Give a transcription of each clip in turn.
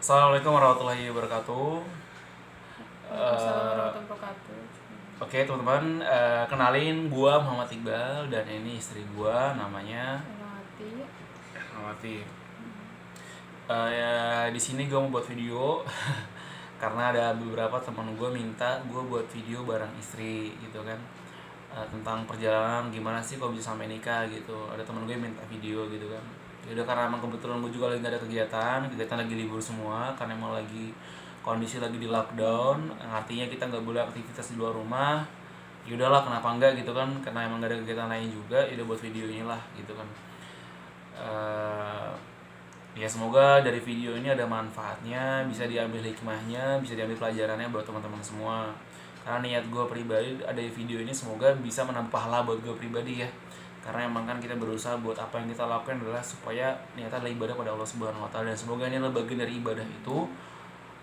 Assalamualaikum warahmatullahi wabarakatuh. Waalaikumsalam Eh, warahmatullahi wabarakatuh. oke teman-teman, kenalin gua Muhammad Iqbal dan ini istri gua namanya Melati. Mawati. Di sini gua mau buat video karena ada beberapa teman gua minta gua buat video bareng istri gitu kan. Tentang perjalanan gimana sih kok bisa sampai nikah gitu. Ada teman gue yang minta video gitu kan. Ya udah, karena emang kebetulan gue juga lagi gak ada kegiatan lagi libur semua karena emang lagi kondisi lagi di lockdown, yang artinya kita nggak boleh aktivitas di luar rumah. Ya udahlah, kenapa enggak gitu kan, karena emang gak ada kegiatan lain juga, ya udah buat video inilah gitu kan. Eh, Ya semoga dari video ini ada manfaatnya, bisa diambil hikmahnya, bisa diambil pelajarannya buat teman-teman semua. Karena niat gue pribadi ada di video ini semoga bisa menambah pahala buat gue pribadi ya. Karena emang kan kita berusaha buat apa yang kita lakukan adalah supaya niatnya adalah ibadah pada Allah Subhanahu Wa Taala, dan semoga ini adalah bagian dari ibadah itu.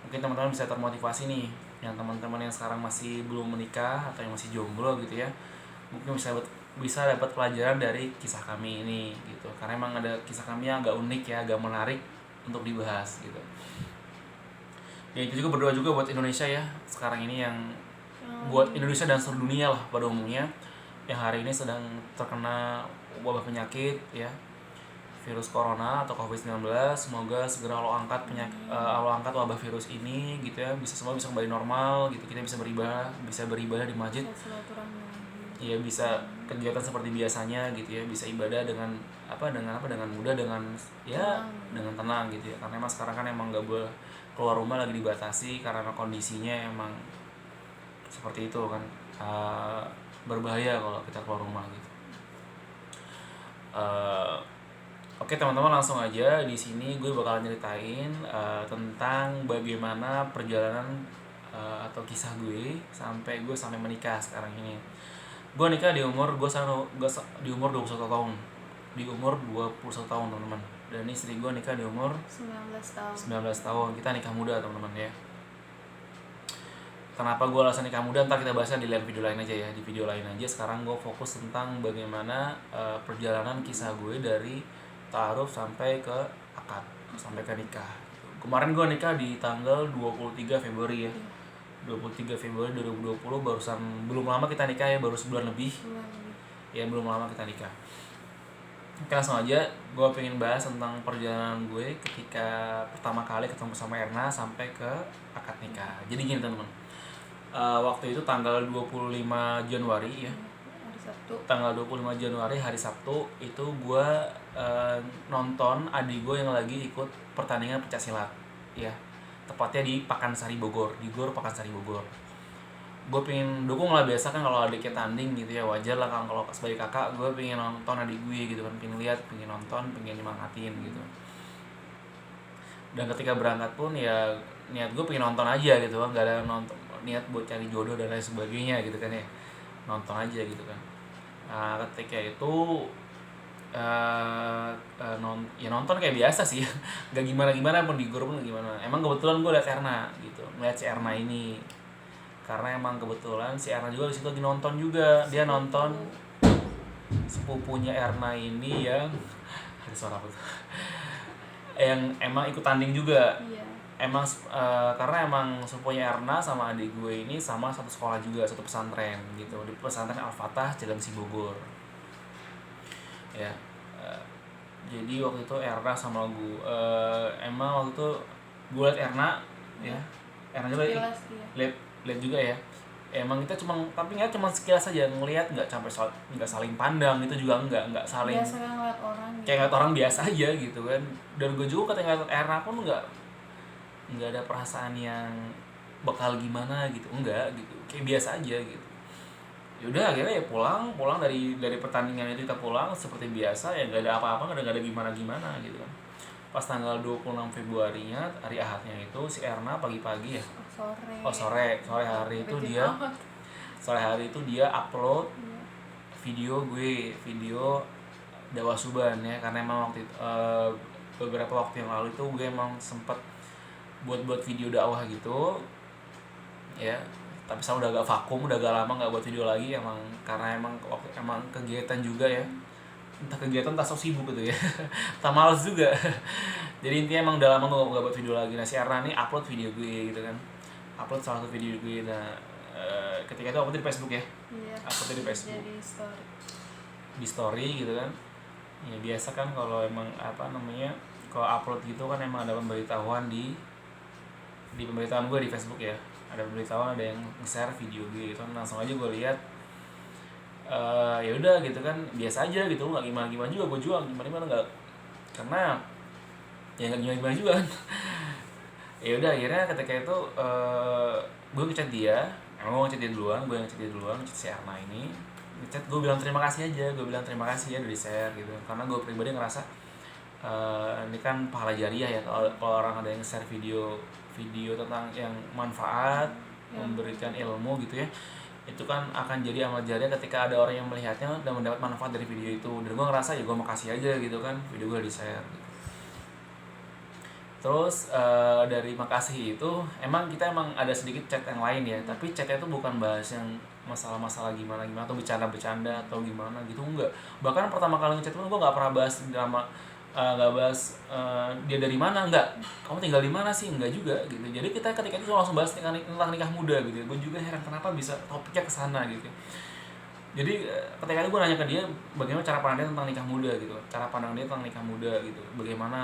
Mungkin teman-teman bisa termotivasi nih, yang teman-teman yang sekarang masih belum menikah atau yang masih jomblo gitu ya, mungkin bisa dapat pelajaran dari kisah kami ini gitu, karena emang ada kisah kami yang agak unik ya, agak menarik untuk dibahas gitu. Ya itu juga berdoa juga buat Indonesia ya sekarang ini, yang buat Indonesia dan seluruh dunia lah pada umumnya, yang hari ini sedang terkena wabah penyakit ya, virus corona atau COVID-19. Semoga segera Allah angkat wabah virus ini gitu ya, bisa semua bisa kembali normal gitu, kita bisa beribadah di masjid. Bisa silaturahmi lagi. Ya bisa kegiatan seperti biasanya gitu ya, bisa ibadah dengan mudah, dengan tenang gitu ya, karena emang sekarang kan emang nggak boleh keluar rumah, lagi dibatasi karena emang kondisinya emang seperti itu kan. Berbahaya kalau kita keluar rumah gitu. Eh, Oke teman-teman, langsung aja. Di sini gue bakalan nyeritain tentang bagaimana perjalanan atau kisah gue sampai menikah sekarang ini. Gue nikah di umur 21 tahun. Di umur 21 tahun teman-teman. Dan istri gue nikah di umur 19 tahun. 19 tahun. Kita nikah muda teman-teman ya. Kenapa gue alasan nikah muda, ntar kita bahasnya di lain video lain aja ya. Di video lain aja, sekarang gue fokus tentang bagaimana perjalanan kisah gue dari ta'aruf sampai ke akad, sampai ke nikah. Kemarin gue nikah di tanggal 23 Februari ya. 23 Februari 2020, belum lama kita nikah ya, baru sebulan lebih. Ya belum lama kita nikah. Oke, langsung aja. Gue pengen bahas tentang perjalanan gue ketika pertama kali ketemu sama Erna sampai ke akad nikah. Jadi gini teman-teman, waktu itu tanggal 25 Januari ya. Hari Sabtu. Tanggal 25 Januari hari Sabtu itu gue nonton adik gue yang lagi ikut pertandingan pencaksilat ya, tepatnya di Pakansari Bogor, di Gor Pakansari Bogor. Gue pengen dukung lah, biasa kan kalau adiknya tanding gitu ya, wajar lah kan kalau sebagai kakak gue pengen nonton adik gue gitu kan, pengen lihat, pengen nonton, pengen nyemangatin gitu. Dan ketika berangkat pun ya niat gue pengen nonton aja gitu kan, gak ada nonton niat buat cari jodoh dan lain sebagainya gitu kan ya, nonton aja gitu kan. Nah, ketika itu nonton kayak biasa sih gak gimana pun, di grup pun gak gimana. Emang kebetulan gue liat Erna gitu, ngeliat si Erna ini, karena emang kebetulan si Erna juga di situ lagi nonton juga. Dia nonton sepupunya Erna ini yang ada suara apa tuh, yang emang ikut tanding juga. Iya. Emang karena emang sepupunya Erna sama adik gue ini sama satu sekolah juga, satu pesantren gitu, di pesantren Al-Fatah Cilengsi Bogor ya. eh, jadi waktu itu Erna sama gue, emang waktu itu gue liat Erna ya, Erna juga Sekilas dia. lihat juga ya. Emang kita tapi nggak cuma sekilas aja ngelihat, nggak nggak saling pandang, itu juga nggak saling, Biasa kan ngeliat orang gitu. kayak ngeliat orang biasa aja gitu kan. Dan gue juga ketika ngeliat Erna pun nggak ada perasaan yang bakal gimana gitu, enggak gitu, kayak biasa aja gitu. Yaudah akhirnya ya pulang dari pertandingan itu, kita pulang seperti biasa ya, nggak ada apa-apa, nggak ada gimana gitu kan. Pas tanggal 26 Februarinya, hari Ahadnya itu, si Erna pagi-pagi ya, Sore. sore hari itu Rajin dia amat. upload Iya. video dakwah suban ya, karena emang beberapa waktu yang lalu itu gue emang sempet buat video dakwah gitu ya, tapi saya udah agak vakum, udah agak lama nggak buat video lagi emang, karena emang kegiatan juga ya, entah kegiatan entah sok sibuk gitu ya entah males juga. Jadi intinya emang udah lama gue gak buat video lagi. Nah si Erna nih upload video gue gitu kan, upload salah satu video gue. Nah ketika itu upload di Facebook ya, Iya. upload di Facebook Jadi story. di story gitu kan. Ya biasa kan kalau emang apa namanya, kalau upload gitu kan emang ada pemberitahuan di pemberitahuan gue di Facebook ya, ada pemberitahuan ada yang nge-share video gue gitu. Langsung aja gue lihat, ya udah gitu kan, biasa aja gitu, nggak gimana gimana juga, gue jual gimana gimana nggak, karena ya nggak gimana gimana juga kan. Ya udah akhirnya ketika itu gue ngechat dia, emang gue ngechat dia duluan, ngechat si Erna ini, ngechat gue bilang terima kasih aja, gue bilang terima kasih ya udah di share gitu, karena gue pribadi ngerasa ini kan pahala jariah ya, kalau orang ada yang share video tentang yang manfaat, memberikan ilmu gitu ya, itu kan akan jadi amal jariah ketika ada orang yang melihatnya dan mendapat manfaat dari video itu. Dan gue ngerasa ya gue makasih aja gitu kan, video gue di share gitu. Terus dari makasih itu kita emang ada sedikit chat yang lain ya, tapi chatnya itu bukan bahas yang masalah-masalah gimana atau bercanda-bercanda atau gimana gitu, enggak. Bahkan pertama kali ngechat pun gue nggak pernah bahas drama, nggak bahas dia dari mana, enggak, kamu tinggal di mana sih, enggak juga gitu. Jadi kita ketika itu langsung bahas tentang nikah muda gitu. Gue juga heran kenapa bisa topiknya kesana gitu. Jadi ketika itu gue nanya ke dia bagaimana cara pandang dia tentang nikah muda gitu, cara pandang dia tentang nikah muda gitu, bagaimana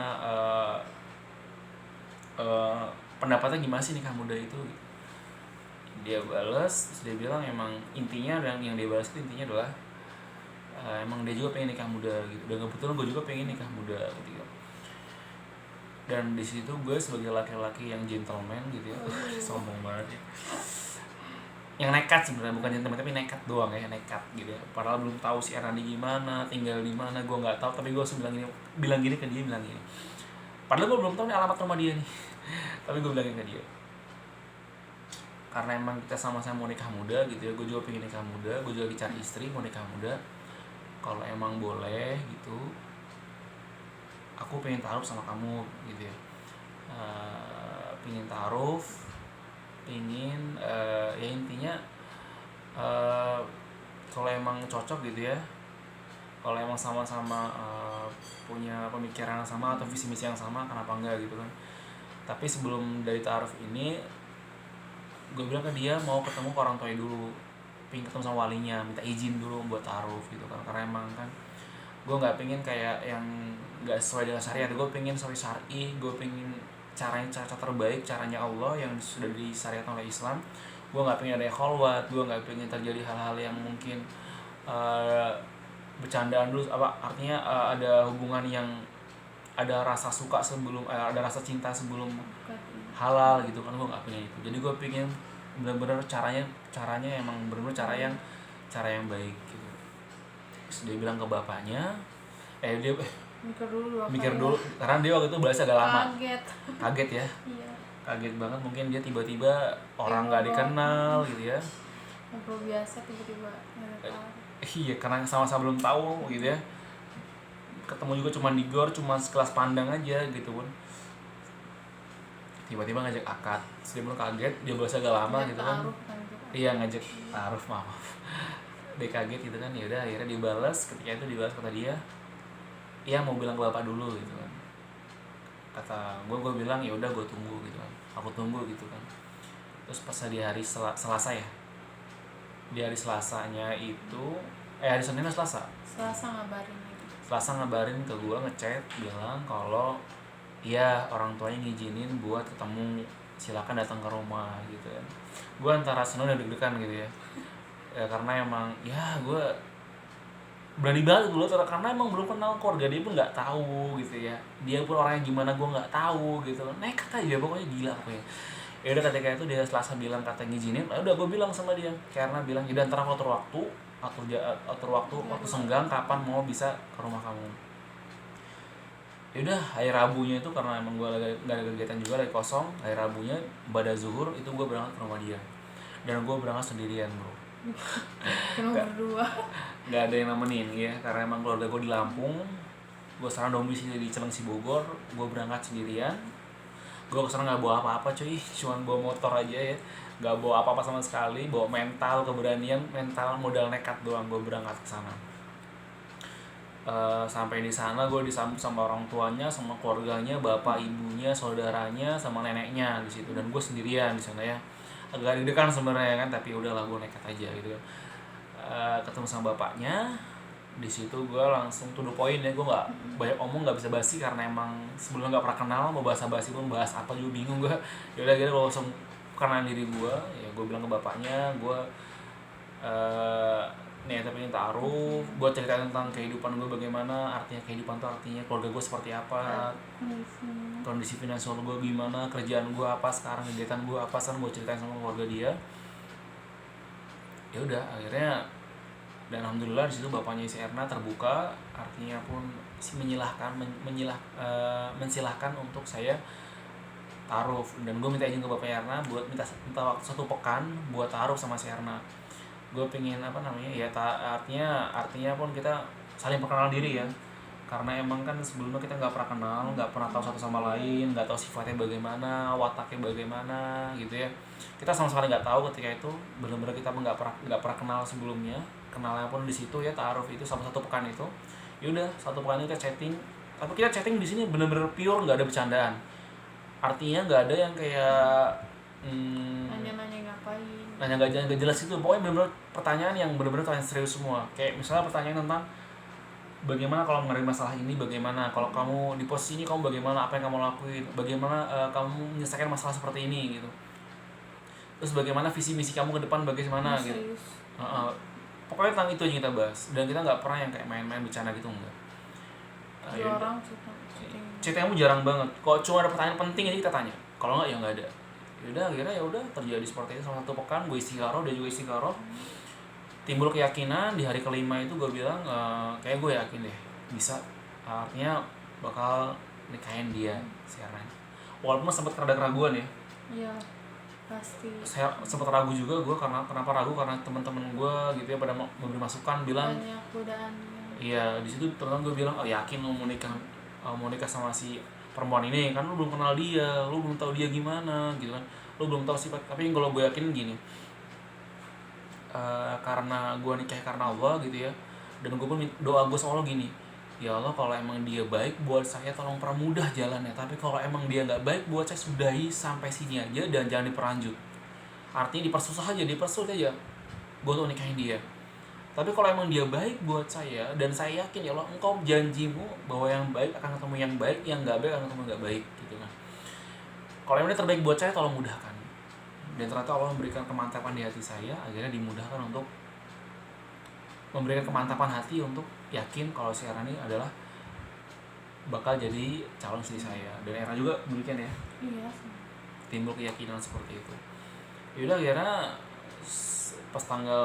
pendapatnya gimana sih nikah muda itu. Dia balas, terus dia bilang emang intinya, dan yang dia balas itu intinya adalah emang dia juga pengen nikah muda gitu, dan kebetulan gue juga pengen nikah muda gitu. Dan di situ gue sebagai laki-laki yang gentleman gitu ya, sombong banget ya, yang nekat sebenarnya, bukan gentleman tapi nekat doang ya, nekat gitu ya. Padahal belum tahu si Erandi gimana, tinggal di mana, gue nggak tahu, tapi gue langsung bilang gini ke dia, bilang gini. Padahal gue belum tahu nih alamat rumah dia nih, tapi gue bilangin ke dia, karena emang kita sama-sama mau nikah muda gitu ya, gue juga pengen nikah muda, gue juga lagi cari istri mau nikah muda. Kalau emang boleh gitu, aku pengen taruh sama kamu gitu ya, pengen taruh, pengen ya intinya kalau emang cocok gitu ya, kalau emang sama-sama punya pemikiran yang sama atau visi misi yang sama, kenapa enggak gitu kan. Tapi sebelum dari taaruf ini, gue bilang ke dia mau ketemu ke orang tuanya dulu, pengen ketemu sama walinya, minta izin dulu buat taaruf gitu kan, karena emang kan gue nggak pengen kayak yang nggak sesuai dengan syariat. Gue pengen sesuai syari, gue pengen cara terbaik, caranya Allah yang sudah disyariatkan oleh Islam. Gue nggak pengen ada kholwat, gue nggak pengen terjadi hal-hal yang mungkin bercandaan dulu, artinya ada hubungan yang ada rasa suka sebelum ada rasa cinta sebelum halal gitu kan. Gue nggak pengen itu. Jadi gue pengen benar-benar caranya emang benar-benar cara yang baik gitu. Terus dia bilang ke bapaknya, dia mikir dulu karena dia waktu itu bahasa agak lama, kaget ya. Iya. Kaget banget, mungkin dia tiba-tiba orang nggak dikenal gitu ya, ngobrol biasa tiba-tiba nggak tahu. Iya, karena sama-sama belum tahu gitu ya, ketemu juga cuma di gor, cuma sekelas pandang aja gitu pun. Tiba-tiba ngajak akad, dia belum kaget, dia bahasa agak lama gitu kan. Iya, ngajak taaruf, maaf. Dia kaget gitu kan. Ya udah akhirnya dibalas, ketika itu dibalas kata dia, iya mau bilang ke bapak dulu gitu kan. Kata gue bilang ya udah gue tunggu gitu kan, aku tunggu gitu kan. Terus pas di hari Selasa ya, di hari Selasanya itu hari Senin atau Selasa ngabarin ke gue, ngechat bilang kalau iya orang tuanya ngizinin buat ketemu, silakan datang ke rumah gitu kan. Gue antara seneng dan deg-degan gitu ya, karena emang ya gue berani banget dulu karena emang belum kenal keluarga dia pun, nggak tahu gitu ya, dia pun orangnya gimana gue nggak tahu gitu, nekat aja pokoknya, gila pokoknya. Ya udah ketika itu dia Selasa bilang kata ngizinin, udah gue bilang sama dia, karena bilang ya antara aku atur waktu senggang kapan mau bisa ke rumah kamu. Ya udah hari Rabunya itu karena emang gue lagi nggak ada kegiatan juga, lagi kosong, hari Rabunya pada zuhur itu gue berangkat ke rumah dia, dan gue berangkat sendirian bro. Berdua. Nggak ada yang nemenin ya, karena emang keluarga gue di Lampung, gue sekarang domisili di Cilengsi Bogor, gue berangkat sendirian. Gue kesana nggak bawa apa-apa cuy, cuma bawa motor aja ya, nggak bawa apa-apa sama sekali, bawa mental, keberanian, mental, modal nekat doang gue berangkat ke sana. Sampai di sana gue disambut sama orang tuanya, sama keluarganya, bapak ibunya, saudaranya, sama neneknya di situ, dan gue sendirian di sana ya. Agak deg-degan sebenarnya kan, tapi udahlah gue nekat aja gitu kan. Ketemu sama bapaknya di situ, gue langsung to the point ya, gue nggak banyak omong, nggak bisa basi karena emang sebelumnya nggak pernah kenal, mau bahasa basi pun bahas apa juga bingung gue. Yaudah gitu gue langsung kenalin diri gue, ya gue bilang ke bapaknya gue nih tapi pengen taruh, gue ceritain tentang kehidupan gue bagaimana, artinya kehidupan tuh artinya keluarga gue seperti apa, kondisi finansial gue gimana, kerjaan gue apa sekarang, kegiatan gue apa, sekarang gue ceritain sama keluarga dia. Ya udah akhirnya, dan alhamdulillah di situ bapaknya si Erna terbuka, artinya pun mensilahkan untuk saya taruh, dan gue minta izin ke bapaknya Erna buat minta waktu 1 pekan buat taruh sama si Erna. Gue pengen ya artinya pun kita saling perkenal diri ya, karena emang kan sebelumnya kita nggak pernah kenal, nggak pernah tahu satu sama lain, nggak tahu sifatnya bagaimana, wataknya bagaimana gitu ya. Kita sama sekali nggak tahu ketika itu, benar-benar kita nggak pernah kenal sebelumnya. Kenalnya pun di situ ya, taaruf itu sama 1 pekan itu. Yaudah 1 pekan itu kita chatting, tapi kita chatting di sini benar-benar pure, nggak ada bercandaan. Artinya nggak ada yang kayak nanya-nanya ngapain, nanya nggak jelas itu. Pokoknya benar-benar pertanyaan yang benar-benar pertanyaan serius semua. Kayak misalnya pertanyaan tentang bagaimana kalau menghadapi masalah ini, bagaimana kalau kamu di posisi ini, kamu bagaimana, apa yang kamu lakuin, bagaimana kamu menyelesaikan masalah seperti ini gitu. Terus bagaimana visi misi kamu ke depan bagaimana gitu. Pokoknya tentang itu aja kita bahas, dan kita nggak pernah yang kayak main-main bercanda gitu, enggak. orang Cerita kamu jarang banget. Kalau cuma ada pertanyaan penting aja kita tanya. Kalau nggak ya nggak ada. Yaudah akhirnya ya udah terjadi seperti itu selama 1 pekan. Gue istiqoroh, dia juga istiqoroh. Timbul keyakinan di hari kelima itu, gue bilang kayak gue yakin deh bisa, artinya bakal nikahin dia si Erna. Walaupun sempat ada keraguan ya. Iya pasti. Saya sempat ragu juga gue, karena kenapa ragu, karena teman-teman gue gitu ya pada memberi masukan bilang banyak godaannya. iya, di situ teman gue bilang, yakin lo mau nikah sama si perempuan ini, kan lo belum kenal dia, lo belum tahu dia gimana gitu kan, lo belum tahu sifat. Tapi kalau gue yakin gini, karena gue nikah karena Allah gitu ya, dan gue pun doa gue selalu gini, ya Allah kalau emang dia baik buat saya tolong permudah jalannya, tapi kalau emang dia nggak baik buat saya sudahi sampai sini aja dan jangan diperlanjut. Artinya dipersusah aja, dipersulit aja gue tuh nikahin dia. Tapi kalau emang dia baik buat saya, dan saya yakin ya Allah engkau janjimu bahwa yang baik akan ketemu yang baik, yang nggak baik akan ketemu nggak baik gitu kan. Kalau emang ini terbaik buat saya tolong mudahkan. Dan ternyata Allah memberikan kemantapan di hati saya, akhirnya dimudahkan untuk memberikan kemantapan hati untuk yakin kalau si Erna ini adalah bakal jadi calon istri saya. Dan Erna juga demikian ya. Iya. Timbul keyakinan seperti itu. Yaudah akhirnya pas tanggal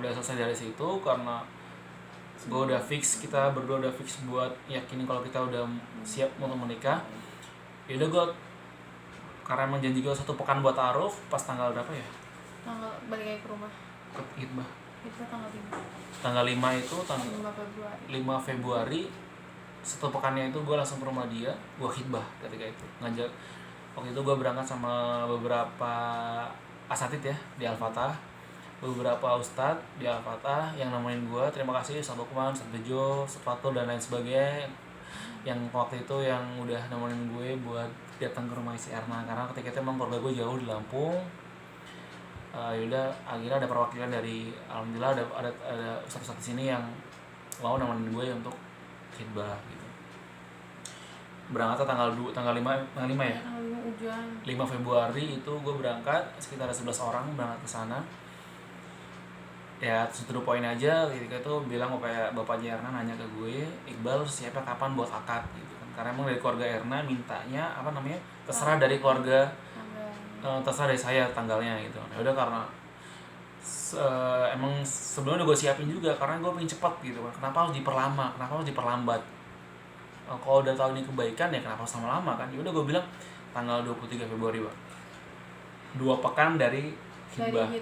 udah selesai dari situ, karena gue udah fix, kita berdua udah fix buat yakinin kalau kita udah siap untuk menikah. Yaudah gue, karena emang janji gue 1 pekan buat taaruf, pas tanggal berapa ya? Tanggal balik lagi ke rumah. Ke khidbah. Itu tanggal 5. Tanggal 5 itu, tanggal 5 Februari. 5 Februari, 1 pekannya itu gue langsung ke rumah dia, gue khidbah ketika itu. Ngajak, waktu itu gue berangkat sama beberapa asatid ya di Al-Fatah, beberapa ustadz di Al-Fatah yang nemenin gue. Terima kasih Ustaz Lukman, Ustaz Bejo, Ustaz Fatul dan lain sebagainya yang waktu itu yang udah nemenin gue buat datang ke rumah si Erna, karena ketika itu emang keluarga gue jauh di Lampung. Yaudah akhirnya ada perwakilan dari, alhamdulillah ada ustadz di sini yang mau nemenin gue untuk khidbah gitu. Berangkat tanggal 5 ya? Tanggal 5 ujian. 5 Februari itu gue berangkat, sekitar 11 orang berangkat ke sana. Ya to the point aja, ketika itu bilang bapaknya Erna nanya ke gue, Iqbal siapa kapan buat akad gitu kan. Karena emang dari keluarga Erna mintanya terserah dari keluarga, terserah dari saya tanggalnya gitu. Ya udah, karena emang sebelumnya udah gue siapin juga, karena gue pengen cepat gitu kan. Kenapa harus diperlama, kenapa harus diperlambat? Kalau udah tahu ini kebaikan ya kenapa harus lama kan. Ya udah gue bilang tanggal 23 Februari Pak, 2 pekan dari khidbah.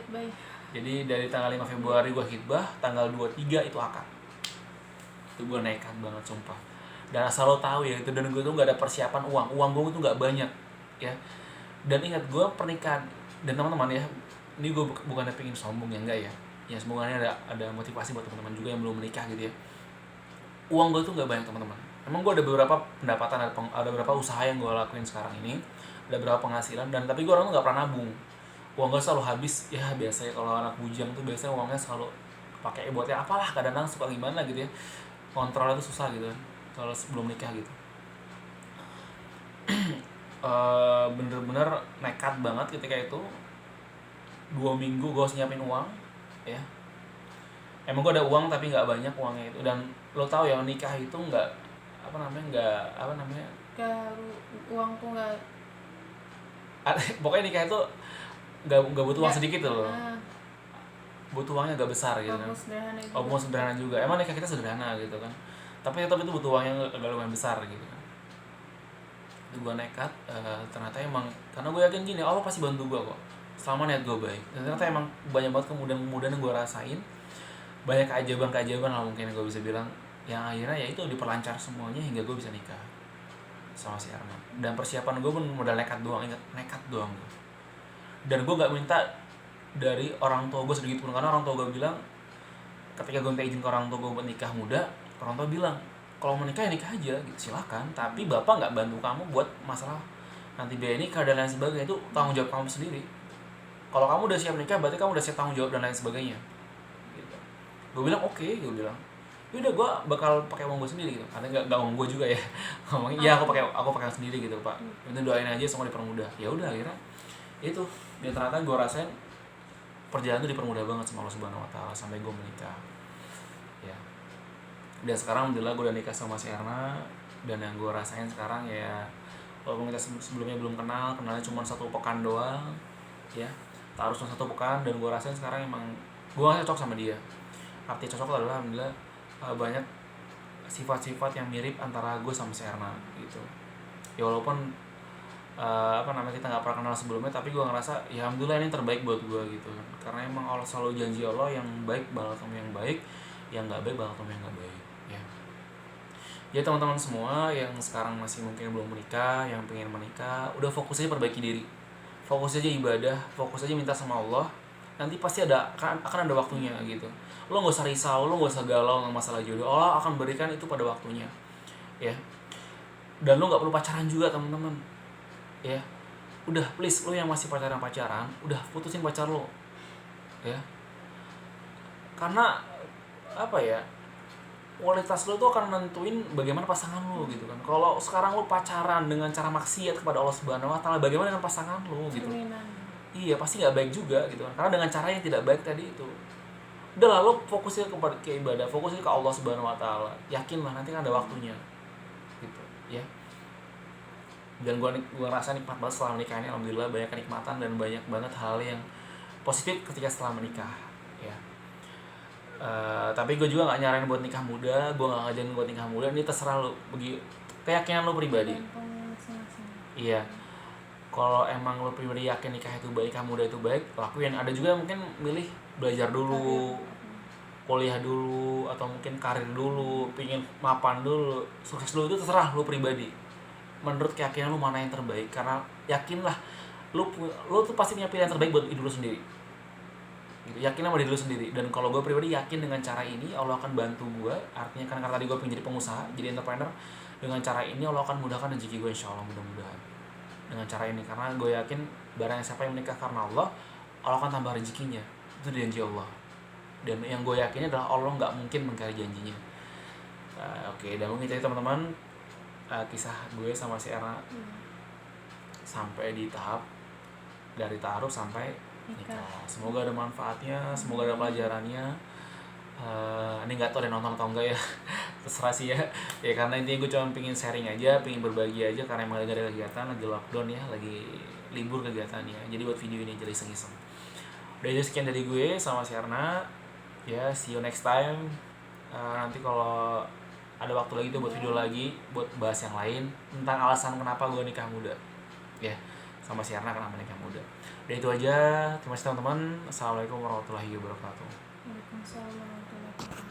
Jadi dari tanggal 5 Februari gue khidbah, tanggal 23 itu akad. Itu gue nekat banget sumpah. Dan asal lo tahu ya, itu, dan gue tuh gak ada persiapan uang gue tuh gak banyak ya. Dan ingat gue pernikahan, dan teman-teman ya, ini gue bukannya pengen sombong ya, enggak ya. Ya semoga ada motivasi buat teman-teman juga yang belum menikah gitu ya. uang gue tuh nggak banyak teman-teman. Emang gue ada beberapa pendapatan, ada beberapa usaha yang gue lakuin sekarang ini, ada beberapa penghasilan, dan tapi gue orang tuh nggak pernah nabung. Uang gue selalu habis. Ya biasanya kalau anak bujang tuh biasanya uangnya selalu pakai buatnya apalah, kadang-kadang suka gimana gitu ya, kontrolnya tuh susah gitu kan kalau sebelum nikah gitu. Bener-bener nekat banget ketika itu. 2 minggu gue harus nyiapin uang ya. Emang gue ada uang tapi nggak banyak uangnya itu. Dan lo tau ya, nikah itu nggak apa namanya Kayak uang tuh nggak pokoknya nikah itu nggak butuh uang sedikit tuh loh. ah, Butuh uangnya agak besar gitu kan. bagus sederhana itu. Oh, mau sederhana juga. Emang nikah kita sederhana gitu kan, tapi tetap itu butuh uang yang agak lumayan besar gitu kan. Itu gue nekat, ternyata emang karena gue yakin gini, Allah pasti bantu gue kok selama niat gue baik. Dan ternyata emang banyak banget kemudahan yang gue rasain, banyak keajaiban lah mungkin gue bisa bilang, yang akhirnya ya itu diperlancar semuanya hingga gue bisa nikah sama si Arman. Dan persiapan gue pun modal nekat doang, ingat, nekat doang gue. Dan gue nggak minta dari orang tua gue sedikit pun, karena orang tua gue bilang ketika gue minta izin ke orang tua gue buat nikah muda, orang tua bilang kalau mau nikah ya nikah aja gitu, silakan, tapi bapak nggak bantu kamu buat masalah nanti biaya nikah dan lain sebagainya, itu tanggung jawab kamu sendiri. Kalau kamu udah siap nikah berarti kamu udah siap tanggung jawab dan lain sebagainya gitu. Gue bilang oke, gue bilang yaudah gue bakal pakai uang gue sendiri gitu, karena nggak uang gue juga ya. Ngomongnya ya aku pakai sendiri gitu pak, itu doain aja semua dipermudah. Ya udah akhirnya itu, dan ternyata gue rasain perjalanan itu dipermudah banget sama Allah Subhanahu Wa Taala sampai gue menikah ya. Dan sekarang alhamdulillah gue udah nikah sama si Erna, dan yang gue rasain sekarang ya, walaupun kita sebelumnya belum kenalnya cuma 1 pekan doang ya, taruh cuma 1 pekan, dan gue rasain sekarang emang gue cocok sama dia. Arti cocok adalah alhamdulillah banyak sifat-sifat yang mirip antara gue sama si Erna gitu ya. Walaupun kita nggak pernah kenal sebelumnya, tapi gue ngerasa ya alhamdulillah ini terbaik buat gue gitu kan. Karena emang Allah selalu janji, Allah yang baik bakal ketemu yang baik, yang nggak baik bakal ketemu yang nggak baik ya. Ya teman-teman semua yang sekarang masih mungkin belum menikah, yang pengen menikah, udah fokus aja perbaiki diri, fokus aja ibadah, fokus aja minta sama Allah, nanti pasti akan ada waktunya gitu. Lo nggak usah risau, lo nggak usah galau nggak masalah jodoh, Allah akan berikan itu pada waktunya ya. Dan lo nggak perlu pacaran juga teman-teman ya. Udah please, lo yang masih pacaran, udah putusin pacar lo ya. Karena apa ya, kualitas lo tuh akan nentuin bagaimana pasangan lo gitu kan. Kalau sekarang lo pacaran dengan cara maksiat kepada Allah Subhanahu Wa Taala, bagaimana dengan pasangan lo gitu. Iya pasti nggak baik juga gitu kan, karena dengan cara yang tidak baik tadi itu. Udah lah, lo fokusnya ke ibadah, fokusnya ke Allah Subhanahu Wa Taala, yakinlah nanti kan ada waktunya gitu ya. Dan gue ngerasa nikmat banget setelah menikah ini, alhamdulillah banyak kenikmatan dan banyak banget hal yang positif ketika setelah menikah ya. Tapi gue juga nggak nyaranin buat nikah muda, gue nggak ngajarin buat nikah muda, ini terserah lo, bagi keyakinan lo pribadi. Iya, kalau emang lo pribadi yakin nikah itu baik, nikah muda itu baik, lakuin. Ada juga yang mungkin milih belajar dulu, kuliah dulu, atau mungkin karir dulu, pingin mapan dulu, sukses dulu, itu terserah lo pribadi. Menurut keyakinan lo mana yang terbaik, karena yakinlah lo tuh pasti punya pilihan terbaik buat diri lo sendiri gitu. Yakin sama diri lo sendiri. Dan kalau gue pribadi yakin dengan cara ini Allah akan bantu gue, artinya kan karena tadi gue pengen jadi pengusaha, jadi entrepreneur, dengan cara ini Allah akan mudahkan rezeki gue, insya Allah, mudah-mudahan dengan cara ini. Karena gue yakin barang siapa yang menikah karena Allah akan tambah rezekinya, itu janji Allah. Dan yang gue yakin adalah Allah nggak mungkin mengingkari janjinya. Oke, dan mungkin itu teman-teman kisah gue sama si Erna sampai di tahap dari taruh sampai nikah. Semoga ada manfaatnya, semoga ada pelajarannya. Ini nggak tahu ada nonton atau enggak ya, terserah sih ya. Ya karena intinya gue cuma pengen sharing aja, pengen berbagi aja, karena emang lagi ada kegiatan, lagi lockdown ya, lagi libur kegiatannya. Jadi buat video ini jadi iseng-iseng. Udah itu sekian dari gue sama si Erna. Ya, see you next time. Nanti kalau ada waktu lagi tuh buat video lagi, buat bahas yang lain tentang alasan kenapa gue nikah muda. Ya, sama si Erna kenapa nikah muda. Udah itu aja. Terima kasih teman-teman. Assalamualaikum warahmatullahi wabarakatuh. Waalaikumsalam warahmatullahi wabarakatuh.